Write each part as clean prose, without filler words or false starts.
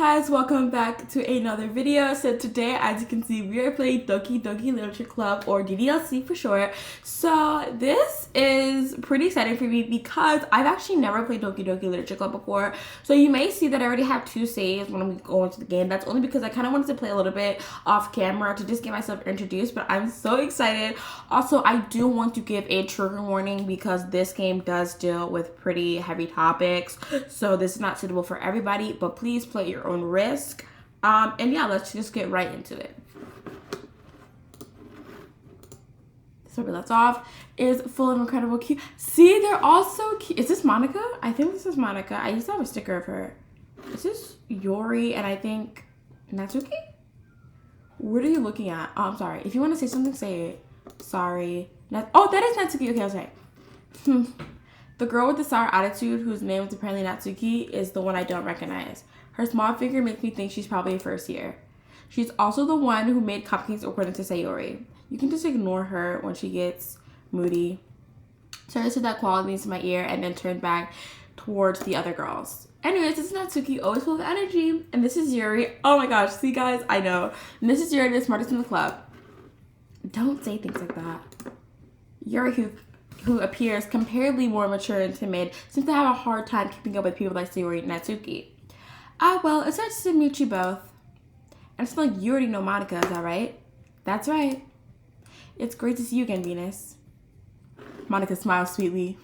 Guys, welcome back to another video. So today, as you can see, we are playing Doki Doki Literature Club, or DDLC for short. So this is pretty exciting for me because I've actually never played Doki Doki Literature Club before. So you may see that I already have 2 saves when we go into the game. That's only because I kind of wanted to play a little bit off camera to just get myself introduced, but I'm so excited. Also, I do want to give a trigger warning because this game does deal with pretty heavy topics. So this is not suitable for everybody, but please play at your own risk. And yeah, let's just get right into it. So we left off is full of incredible cute. See, they're all so cute. Is this Monica? I think this is Monica. I used to have a sticker of her. This is Yori and I think Natsuki? What are you looking at? Oh, I'm sorry. If you want to say something, say it. Sorry. Oh, that is Natsuki. Okay, I'll say. The girl with the sour attitude, whose name is apparently Natsuki, is the one I don't recognize. Her small figure makes me think she's probably first year. She's also the one who made cupcakes according to Sayori. You can just ignore her when she gets moody. Sarah said that quality into my ear and then turned back towards the other girls. Anyways, this is Natsuki, always full of energy. And this is Yuri. Oh my gosh, see guys, I know. And this is Yuri, the smartest in the club. Don't say things like that. Yuri, who appears comparably more mature and timid, seems to have a hard time keeping up with people like Sayori and Natsuki. Well, it's nice to meet you both. And it's like you already know Monica, is that right? That's right. It's great to see you again, Venus. Monica smiles sweetly.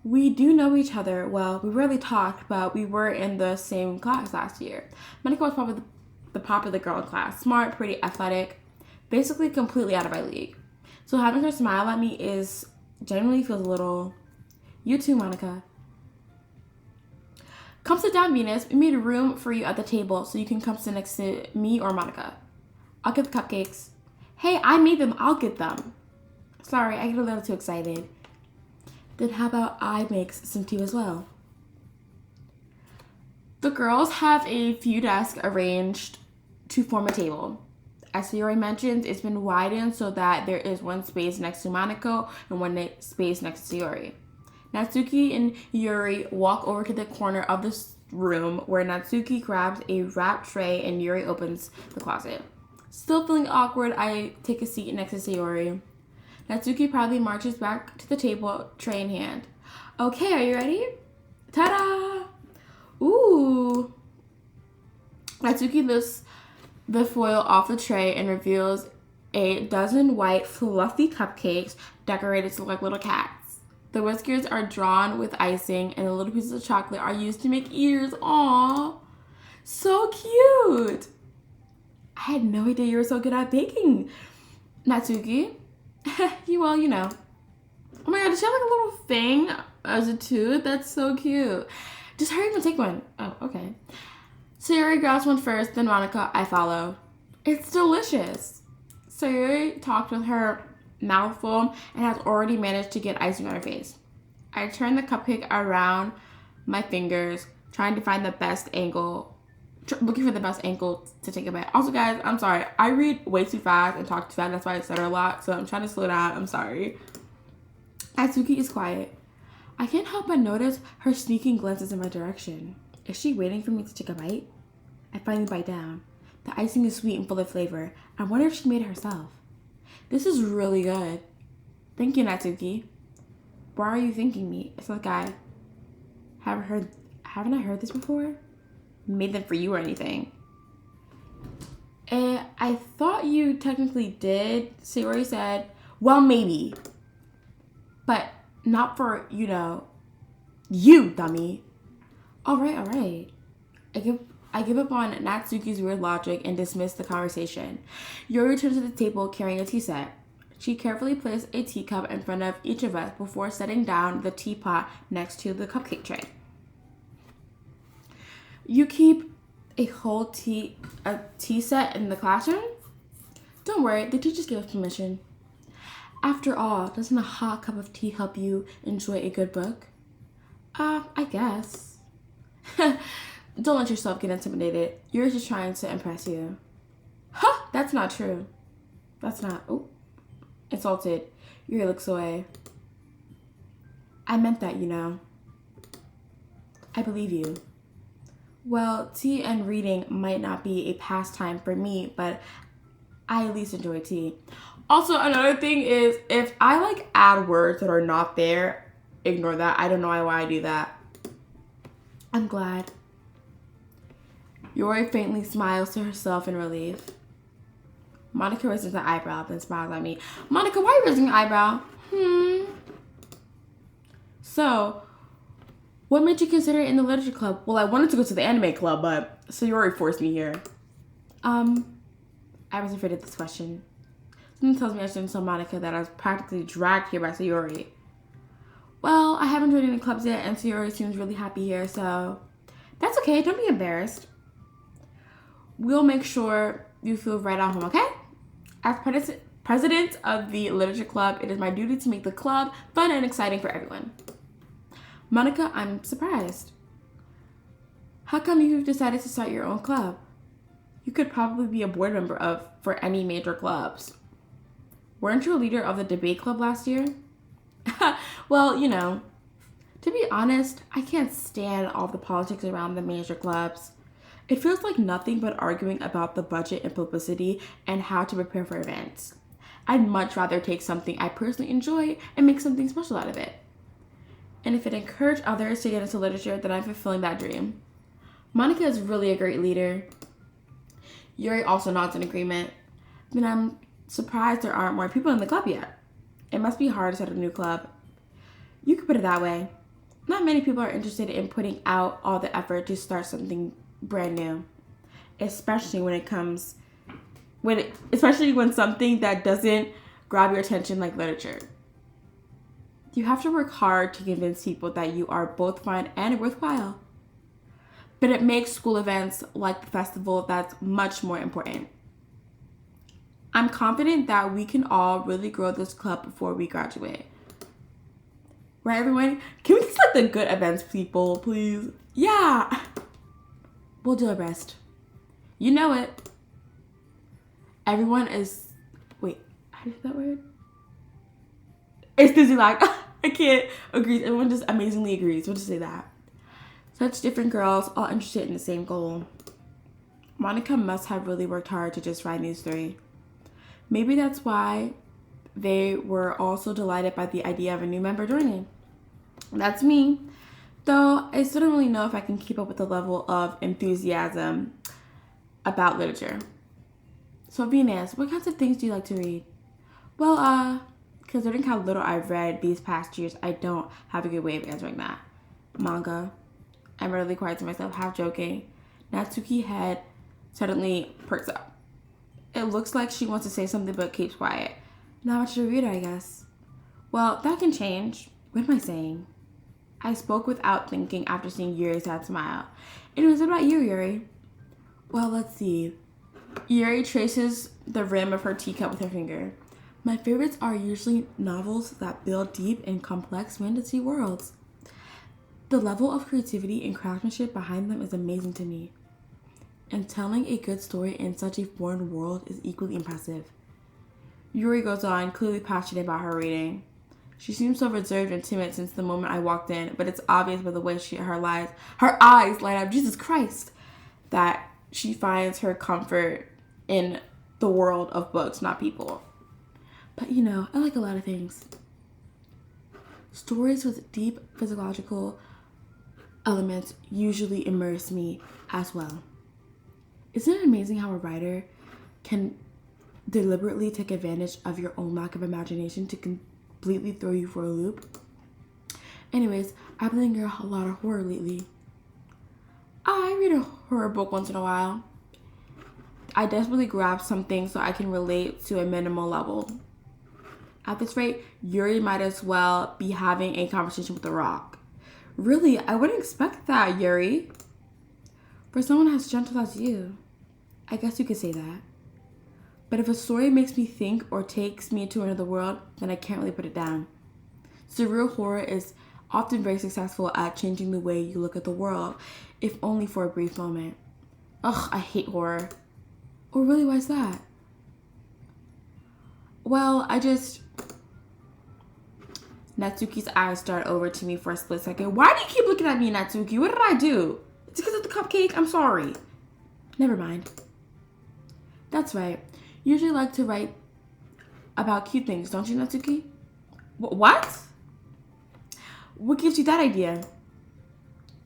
We do know each other. Well, we rarely talked, but we were in the same class last year. Monica was probably the popular girl in class. Smart, pretty, athletic. Basically completely out of my league. So having her smile at me genuinely feels a little... You too, Monica. Come sit down, Venus. We made room for you at the table so you can come sit next to me or Monica. I'll get the cupcakes. Hey, I made them. I'll get them. Sorry, I get a little too excited. Then how about I make some tea as well? The girls have a few desks arranged to form a table. As Sayori mentioned, it's been widened so that there is one space next to Monica and one space next to Sayori. Natsuki and Yuri walk over to the corner of this room where Natsuki grabs a wrapped tray and Yuri opens the closet. Still feeling awkward, I take a seat next to Sayori. Natsuki proudly marches back to the table, tray in hand. Okay, are you ready? Ta-da! Ooh! Natsuki lifts the foil off the tray and reveals a dozen white, fluffy cupcakes decorated to look like little cats. The whiskers are drawn with icing, and the little pieces of chocolate are used to make ears. Aww! So cute! I had no idea you were so good at baking, Natsuki. You know. Oh my god, does she have like a little thing as a tooth? That's so cute. Just hurry up and take one. Oh, okay. Sayori grabs one first, then Monica, I follow. It's delicious. Sayori talked with her mouthful and has already managed to get icing on her face. I turn the cupcake around my fingers, trying to find the best angle, looking for the best angle to take a bite. Also, guys, I'm sorry. I read way too fast and talk too fast. That's why I stutter a lot, so I'm trying to slow down. I'm sorry. Natsuki is quiet. I can't help but notice her sneaking glances in my direction. Is she waiting for me to take a bite? I finally bite down. The icing is sweet and full of flavor. I wonder if she made it herself. This is really good. Thank you, Natsuki. Why are you thanking me? It's like haven't I heard this before? Made them for you or anything. And I thought you technically did. Sayori said, well, maybe. But not for, you, dummy. All right. I give up on Natsuki's weird logic and dismiss the conversation. Yuri returns to the table carrying a tea set. She carefully placed a teacup in front of each of us before setting down the teapot next to the cupcake tray. You keep a whole tea set in the classroom? Don't worry, the teachers gave us permission. After all, doesn't a hot cup of tea help you enjoy a good book? I guess. Don't let yourself get intimidated. You're just trying to impress you. Huh! That's not true. That's not... Oh. Insulted. Yuri looks away. I meant that, I believe you. Well, tea and reading might not be a pastime for me, but I at least enjoy tea. Also, another thing is if I like add words that are not there, ignore that. I don't know why I do that. I'm glad. Yuri faintly smiles to herself in relief. Monica raises an eyebrow, then smiles at me. Monica, why are you raising an eyebrow? So, what made you consider it in the literature club? Well, I wanted to go to the anime club, but Sayori forced me here. I was afraid of this question. Something tells me I shouldn't tell Monica that I was practically dragged here by Sayori. Well, I haven't joined any clubs yet, and Sayori seems really happy here, so that's okay. Don't be embarrassed. We'll make sure you feel right at home, okay? As president of the literature club, it is my duty to make the club fun and exciting for everyone. Monica, I'm surprised. How come you've decided to start your own club? You could probably be a board member for any major clubs. Weren't you a leader of the debate club last year? Well, to be honest, I can't stand all the politics around the major clubs. It feels like nothing but arguing about the budget and publicity and how to prepare for events. I'd much rather take something I personally enjoy and make something special out of it. And if it encouraged others to get into literature, then I'm fulfilling that dream. Monica is really a great leader. Yuri also nods in agreement. Then I'm surprised there aren't more people in the club yet. It must be hard to start a new club. You could put it that way. Not many people are interested in putting out all the effort to start something brand new. Especially when something that doesn't grab your attention like literature. You have to work hard to convince people that you are both fun and worthwhile. But it makes school events like the festival that's much more important. I'm confident that we can all really grow this club before we graduate. Right, everyone? Can we just like the good events people, please? Yeah! We'll do our best. You know it. Everyone is... Wait, how do you say that word? It's busy like... I can't agree. Everyone just amazingly agrees. We'll just say that. Such different girls, all interested in the same goal. Monica must have really worked hard to just find these three. Maybe that's why they were all so delighted by the idea of a new member joining. That's me. Though I still don't really know if I can keep up with the level of enthusiasm about literature. So Venus, what kinds of things do you like to read? Well, considering how little I've read these past years, I don't have a good way of answering that. Manga. I'm really quiet to myself, half joking. Natsuki's head suddenly perks up. It looks like she wants to say something but keeps quiet. Not much to read, I guess. Well, that can change. What am I saying? I spoke without thinking after seeing Yuri's sad smile. Anyways, what about you, Yuri? Well, let's see. Yuri traces the rim of her teacup with her finger. My favorites are usually novels that build deep and complex fantasy worlds. The level of creativity and craftsmanship behind them is amazing to me. And telling a good story in such a foreign world is equally impressive. Yuri goes on, clearly passionate about her reading. She seems so reserved and timid since the moment I walked in, but it's obvious by the way her eyes light up, Jesus Christ, that she finds her comfort in the world of books, not people. But I like a lot of things. Stories with deep physiological elements usually immerse me as well. Isn't it amazing how a writer can deliberately take advantage of your own lack of imagination to completely throw you for a loop? Anyways, I've been reading a lot of horror lately. I read a horror book once in a while. I desperately grab something so I can relate to a minimal level. At this rate, Yuri might as well be having a conversation with The Rock. Really, I wouldn't expect that, Yuri. For someone as gentle as you, I guess you could say that. But if a story makes me think or takes me to another world, then I can't really put it down. Surreal horror is often very successful at changing the way you look at the world, if only for a brief moment. Ugh, I hate horror. Oh, really, why is that? Well, Natsuki's eyes start over to me for a split second. Why do you keep looking at me, Natsuki? What did I do? It's because of the cupcake. I'm sorry. Never mind. That's right. You usually like to write about cute things, don't you, Natsuki? What? What gives you that idea?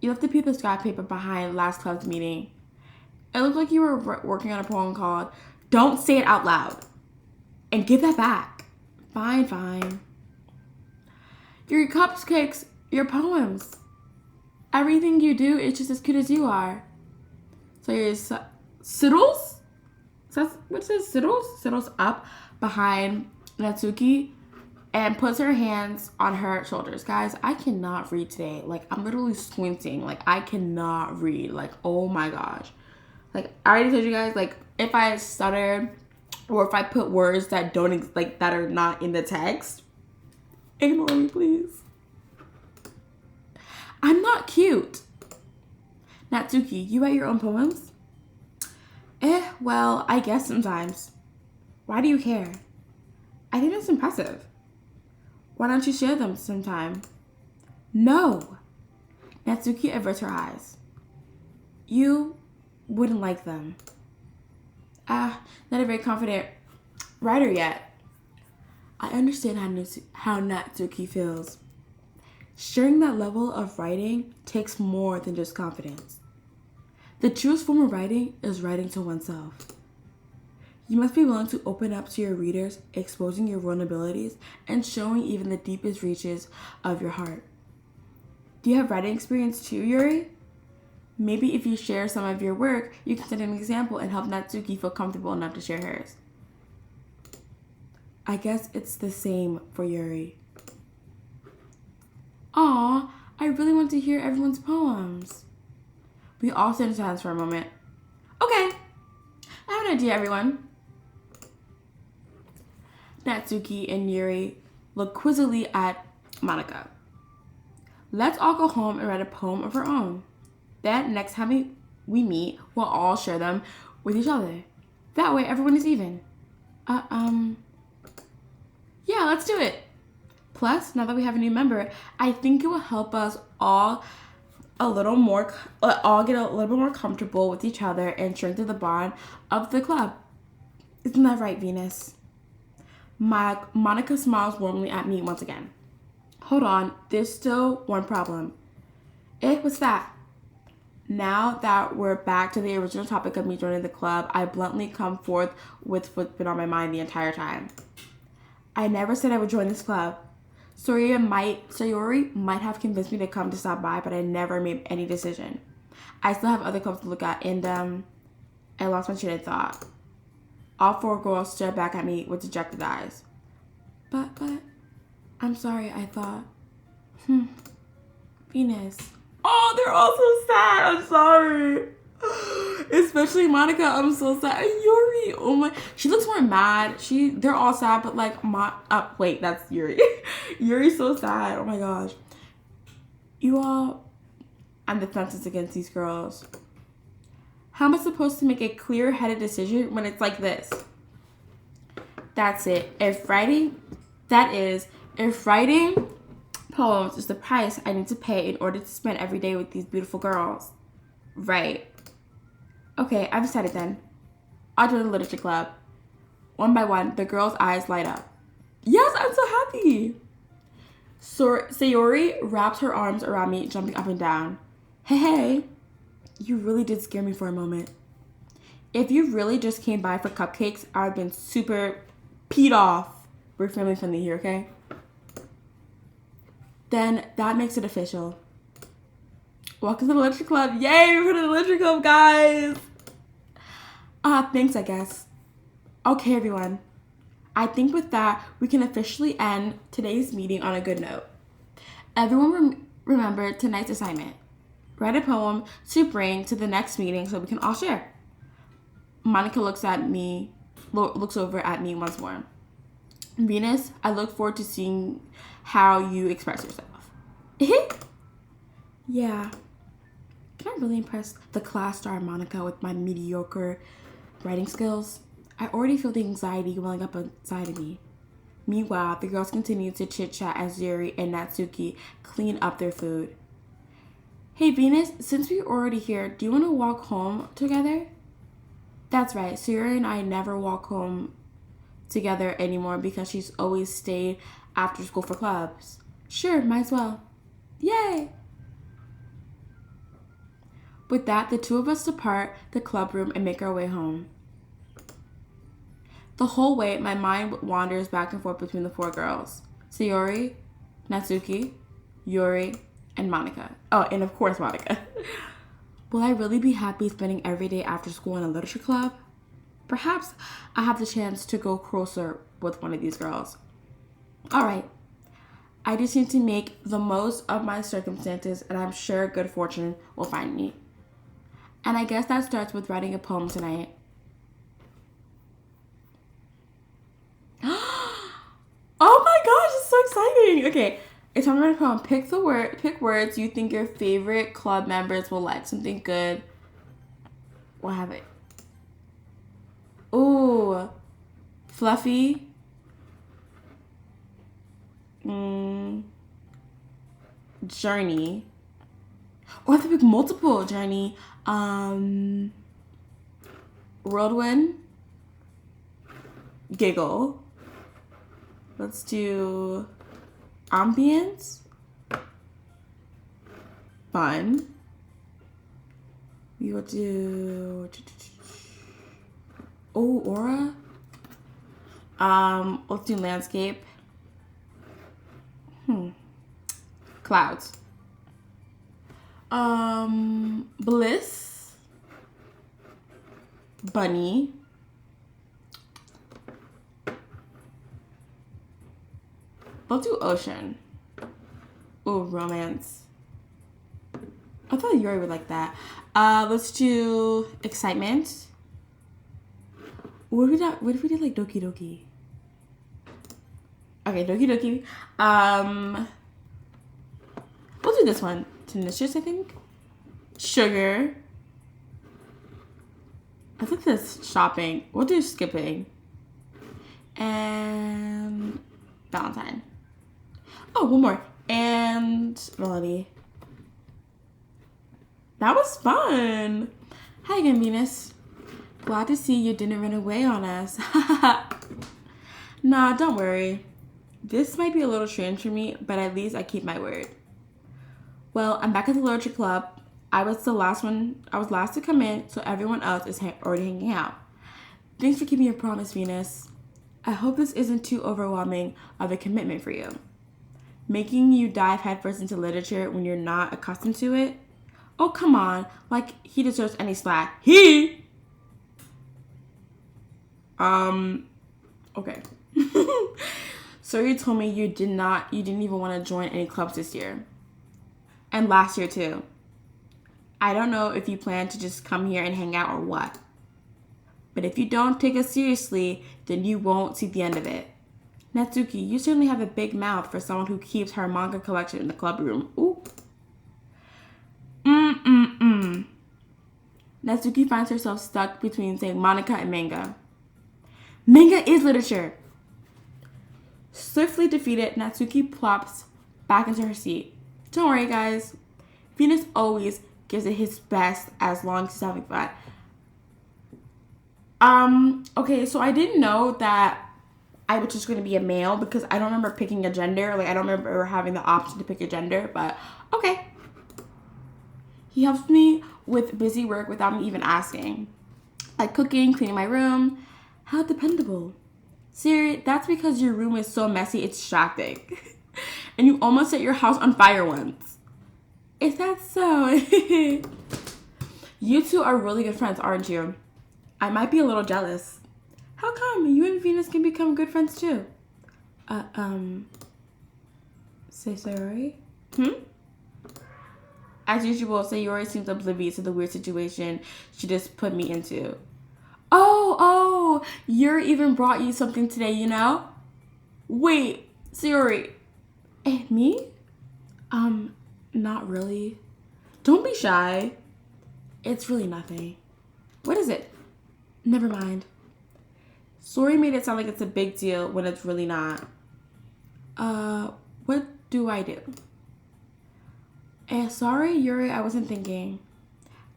You left the piece of scrap paper behind last club's meeting. It looked like you were working on a poem called Don't Say It Out Loud. And give that back. Fine. Your cupcakes, your poems. Everything you do is just as cute as you are. So your Siddles? What says Siddles? Siddles up behind Natsuki and puts her hands on her shoulders. Guys, I cannot read today. Like, I'm literally squinting. Like, I cannot read. Like, oh my gosh. Like, I already told you guys, like, if I stutter or if I put words that don't, that are not in the text, ignore me, please. I'm not cute. Natsuki, you write your own poems? Well, I guess sometimes. Why do you care? I think that's impressive. Why don't you share them sometime? No. Natsuki averts her eyes. You wouldn't like them. Not a very confident writer yet. I understand how Natsuki feels. Sharing that level of writing takes more than just confidence. The truest form of writing is writing to oneself. You must be willing to open up to your readers, exposing your vulnerabilities and showing even the deepest reaches of your heart. Do you have writing experience too, Yuri? Maybe if you share some of your work, you can set an example and help Natsuki feel comfortable enough to share hers. I guess it's the same for Yuri. Aw, I really want to hear everyone's poems. We all sit in silence for a moment. Okay, I have an idea, everyone. Natsuki and Yuri look quizzically at Monika. Let's all go home and write a poem of our own. Then next time we meet, we'll all share them with each other. That way everyone is even. Yeah, let's do it. Plus, now that we have a new member, I think it will help us all get a little bit more comfortable with each other and strengthen the bond of the club. Isn't that right, Venus? Monika smiles warmly at me once again. Hold on, there's still one problem. What's that? Now that we're back to the original topic of me joining the club, I bluntly come forth with what's been on my mind the entire time. I never said I would join this club. Sayori might have convinced me to come to stop by, but I never made any decision. I still have other clubs to look at, and I lost my train of thought. All four girls stared back at me with dejected eyes. But, I'm sorry, I thought. Venus. Oh, they're all so sad. I'm sorry. Especially Monika, I'm so sad. And Yuri, oh my, she looks more mad. They're all sad, but like, wait, that's Yuri. Yuri's so sad. Oh my gosh. I'm defenseless against these girls. How am I supposed to make a clear-headed decision when it's like this? That's it. If writing poems is the price I need to pay in order to spend every day with these beautiful girls. Right. Okay, I've decided then. I'll join the literature club. One by one, the girls' eyes light up. Yes, I'm so happy. Sayori wraps her arms around me, jumping up and down. Hey, you really did scare me for a moment. If you really just came by for cupcakes, I would have been super peed off. We're family friendly here, okay? Then that makes it official. Welcome to the literature club. Yay, we're to the literature club, guys. Thanks, I guess. Okay, everyone. I think with that, we can officially end today's meeting on a good note. Everyone remember tonight's assignment. Write a poem to bring to the next meeting so we can all share. Monika looks over at me once more. Venus, I look forward to seeing how you express yourself. Yeah. Can I really impress the class star Monika with my mediocre writing skills? I already feel the anxiety welling up inside of me. Meanwhile, the girls continue to chit-chat as Yuri and Natsuki clean up their food. Hey, Venus, since we're already here, do you want to walk home together? That's right. Sayori and I never walk home together anymore because she's always stayed after school for clubs. Sure, might as well. Yay! With that, the two of us depart the club room and make our way home. The whole way, my mind wanders back and forth between the four girls. Sayori, Natsuki, Yuri, and Monica. Oh, and of course Monica. Will I really be happy spending every day after school in a literature club? Perhaps I have the chance to go closer with one of these girls. Alright, I just need to make the most of my circumstances, and I'm sure good fortune will find me. And I guess that starts with writing a poem tonight. Oh my gosh, it's so exciting. Okay, it's time to write a poem. Pick words you think your favorite club members will like. Something good. We'll have it. Ooh, fluffy. Journey. Or I have to pick multiple. Journey. Whirlwind. Giggle. Let's do ambience. Fun. We will do aura. Let's do landscape. Clouds. Bliss. Bunny. Let's do ocean. Ooh, romance. I thought Yuri would like that. Let's do excitement. What if we did like Doki Doki? Okay, Doki Doki. We'll do this one. Tenacious, I think. Sugar. I think that's shopping. We'll do skipping. And Valentine. Oh, one more. And melody. That was fun. Hi again, Venus. Glad to see you didn't run away on us. Nah, don't worry. This might be a little strange for me, but at least I keep my word. Well, I'm back at the literature club. I was last to come in, so everyone else is already hanging out. Thanks for keeping your promise, Venus. I hope this isn't too overwhelming of a commitment for you. Making you dive headfirst into literature when you're not accustomed to it? Oh, come on. Like, he deserves any slack. He! Okay. So you told me you didn't even want to join any clubs this year. And last year, too. I don't know if you plan to just come here and hang out or what. But if you don't take us seriously, then you won't see the end of it. Natsuki, you certainly have a big mouth for someone who keeps her manga collection in the club room. Ooh. Natsuki finds herself stuck between saying Monica and manga. Manga is literature. Swiftly defeated, Natsuki plops back into her seat. Don't worry, guys. Venus always gives it his best as long as he's having fun. Okay, so I didn't know that I was just going to be a male because I don't remember picking a gender. Like, I don't remember having the option to pick a gender, but okay. He helps me with busy work without me even asking. Like cooking, cleaning my room. How dependable. Siri, that's because your room is so messy, it's distracting. And you almost set your house on fire once. Is that so? You two are really good friends, aren't you? I might be a little jealous. How come? You and Venus can become good friends too. Say sorry? As usual, Sayori seems oblivious to the weird situation she just put me into. Oh, Yuri even brought you something today, you know? Wait, Sayori. Me? Not really. Don't be shy. It's really nothing. What is it? Never mind. Sori made it sound like it's a big deal when it's really not. What do I do? Sorry, Yuri, I wasn't thinking.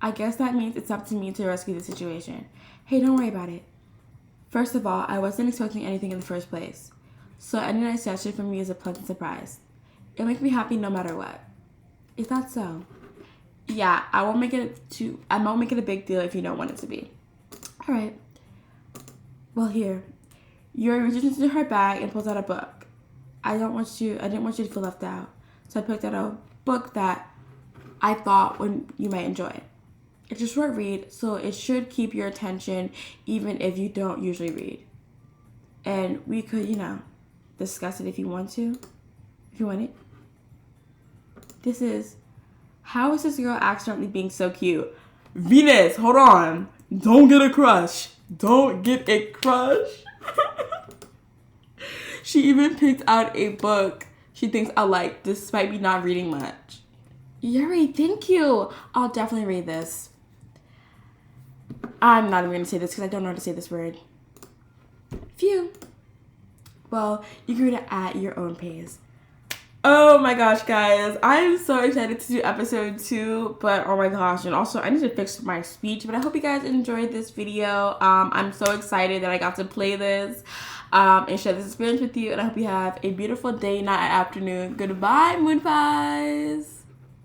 I guess that means it's up to me to rescue the situation. Hey, don't worry about it. First of all, I wasn't expecting anything in the first place. So any nice gesture from you is a pleasant surprise. It'll make me happy no matter what. Is that so? Yeah, I won't make it a big deal if you don't want it to be. Alright. Well, here. Yuri reaches into her bag and pulls out a book. I didn't want you to feel left out. So I picked out a book that I thought you might enjoy. It's a short read, so it should keep your attention even if you don't usually read. And we could, discuss it if you want to. If you want it. This is, how is this girl accidentally being so cute? Venus, hold on. Don't get a crush. Don't get a crush. She even picked out a book she thinks I like, despite me not reading much. Yuri, thank you. I'll definitely read this. I'm not even going to say this because I don't know how to say this word. Phew. Well, you can read it at your own pace. Oh my gosh, guys. I'm so excited to do episode 2, but oh my gosh. And also, I need to fix my speech, but I hope you guys enjoyed this video. I'm so excited that I got to play this and share this experience with you, and I hope you have a beautiful day, night, and afternoon. Goodbye, Moonpies.